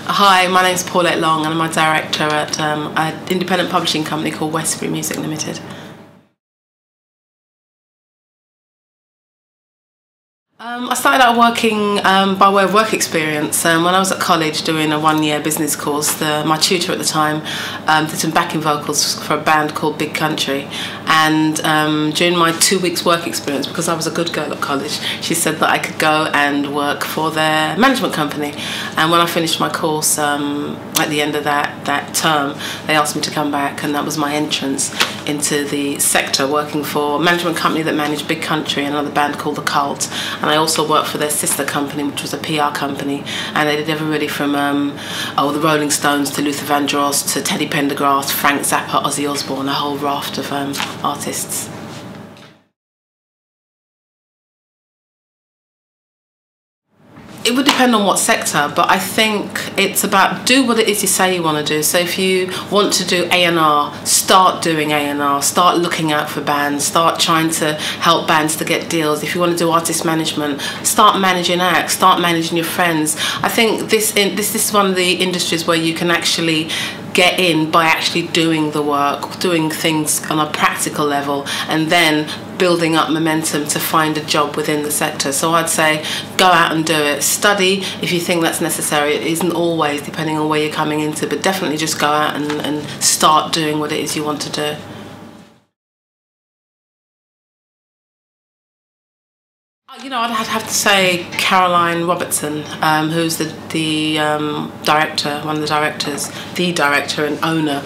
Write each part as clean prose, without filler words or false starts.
Hi, my name's Paulette and I'm a director at an independent publishing company called Westbury Music Limited. I started out working by way of work experience. When I was at college doing a one-year business course, my tutor at the time did some backing vocals for a band called Big Country, and during my 2 weeks work experience, because I was a good girl at college, she said that I could go and work for their management company. And when I finished my course at the end of that term, they asked me to come back, and that was my entrance into the sector, working for a management company that managed Big Country and another band called The Cult. And I also worked for their sister company, which was a PR company, and they did everybody from the Rolling Stones to Luther Vandross to Teddy Pendergrass, Frank Zappa, Ozzy Osbourne, a whole raft of artists. It would depend on what sector, but I think it's about do what it is you say you want to do. So if you want to do A&R, start doing A&R, start looking out for bands, start trying to help bands to get deals. If you want to do artist management, start managing acts, start managing your friends. I think this is one of the industries where you can actually get in by actually doing the work, doing things on a practical level, and then building up momentum to find a job within the sector. So I'd say go out and do it. Study if you think that's necessary. It isn't always, depending on where you're coming into, but definitely just go out and start doing what it is you want to do. You know, I'd have to say Caroline Robertson, who's the director, one of the directors, the director and owner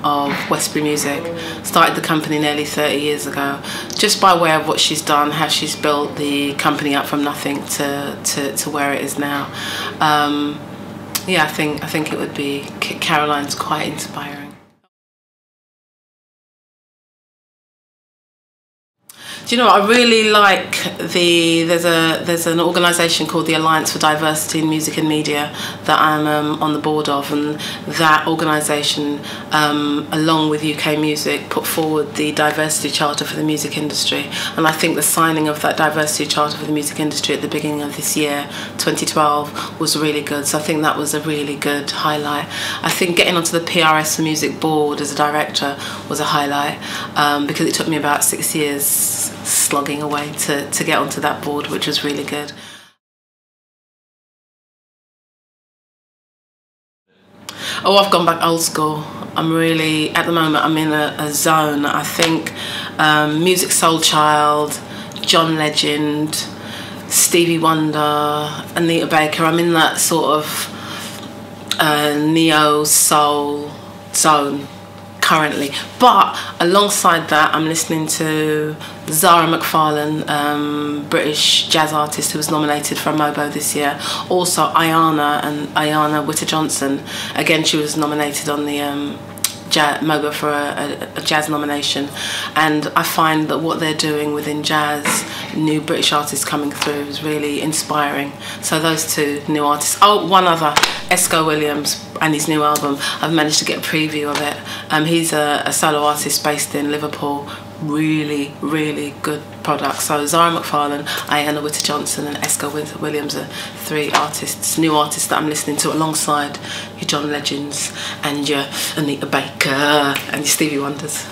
of Westbury Music. Started the company nearly 30 years ago, just by way of what she's done, how she's built the company up from nothing to where it is now. Yeah, I think it would be, Caroline's quite inspiring. Do you know what, I really like there's an organisation called the Alliance for Diversity in Music and Media that I'm on the board of, and that organisation along with UK Music put forward the Diversity Charter for the music industry, and I think the signing of that Diversity Charter for the music industry at the beginning of this year, 2012, was really good. So I think that was a really good highlight. I think getting onto the PRS for Music board as a director was a highlight, because it took me about 6 years slogging away to get onto that board, which was really good. Oh, I've gone back old school. I'm really, at the moment, I'm in a zone. I think Music Soul Child, John Legend, Stevie Wonder, Anita Baker. I'm in that sort of neo-soul zone currently, but alongside that I'm listening to Zara McFarlane, British jazz artist who was nominated for a MOBO this year. Also Ayana Witter-Johnson, again she was nominated on the MOBO for a jazz nomination, and I find that what they're doing within jazz, new British artists coming through, is really inspiring. So those two new artists. Oh, one other, Esco Williams and his new album. I've managed to get a preview of it. He's a solo artist based in Liverpool. Really, really good product. So Zara McFarlane, Ayana Witter-Johnson and Esco Williams are three artists, new artists that I'm listening to alongside your John Legends and your Anita Baker and your Stevie Wonders.